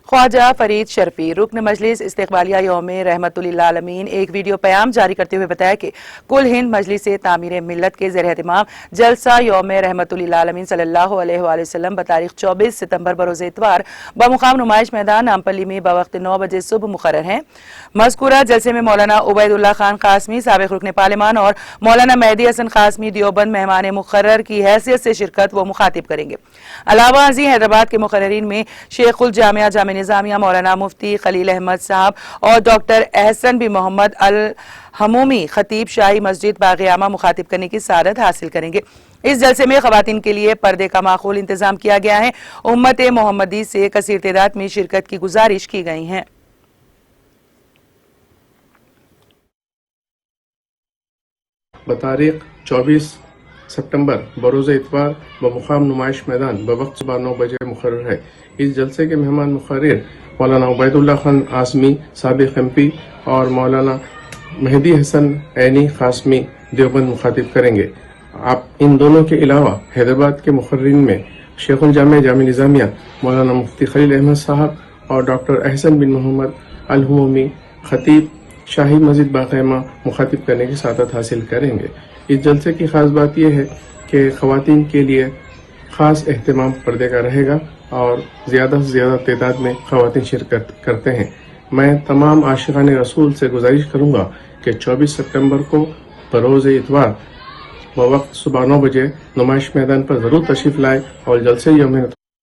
خواجہ فرید شرفی رکن مجلس استقبالیہ یوم رحمت للعالمین ایک ویڈیو پیام جاری کرتے ہوئے بتایا کہ کل ہند مجلس تعمیر ملت کے زیر اہتمام جلسہ یوم رحمت للعالمین صلی اللہ علیہ وآلہ وسلم بتاریخ 24 ستمبر بروز اتوار بمقام نمائش میدان نامپلی میں بوقت 9 بجے صبح مقرر ہے۔ مذکورہ جلسے میں مولانا عبید اللہ خان قاسمی سابق رکن پارلیمان اور مولانا مہدی حسن قاسمی دیوبند مہمان مقرر کی حیثیت سے شرکت و مخاطب کریں گے۔ علاوہ ازیں حیدرآباد کے مقررین میں شیخ الجامعہ جامع نظامیہ مولانا مفتی خلیل احمد صاحب اور ڈاکٹر احسن بن محمد الحمومی خطیب شاہی مسجد باغیامہ مخاطب کرنے کی سعادت حاصل کریں گے۔ اس جلسے میں خواتین کے لیے پردے کا معقول انتظام کیا گیا ہے۔ امت محمدی سے کثیر تعداد میں شرکت کی گزارش کی گئی ہے۔ بتاریخ 24 ستمبر بروز اتوار بمقام نمائش میدان بوقت صبح 9 بجے مقرر ہے۔ اس جلسے کے مہمان مقرر مولانا عبید اللہ خان قاسمی سابق MP اور مولانا مہدی حسن عینی قاسمی دیوبند مخاطب کریں گے۔ ان دونوں کے علاوہ حیدرآباد کے مقررین میں شیخ الجامعہ جامع نظامیہ مولانا مفتی خلیل احمد صاحب اور ڈاکٹر احسن بن محمد الحمومی خطیب شاہی مسجد باغیامہ مخاطب کرنے کی سعادت حاصل کریں گے۔ اس جلسے کی خاص بات یہ ہے کہ خواتین کے لیے خاص اہتمام پردے کا رہے گا اور زیادہ سے زیادہ تعداد میں خواتین شرکت کرتے ہیں۔ میں تمام عاشقان رسول سے گزارش کروں گا کہ 24 ستمبر کو بروز اتوار بوقت صبح 9 بجے نمائش میدان پر ضرور تشریف لائے اور جلسے یوم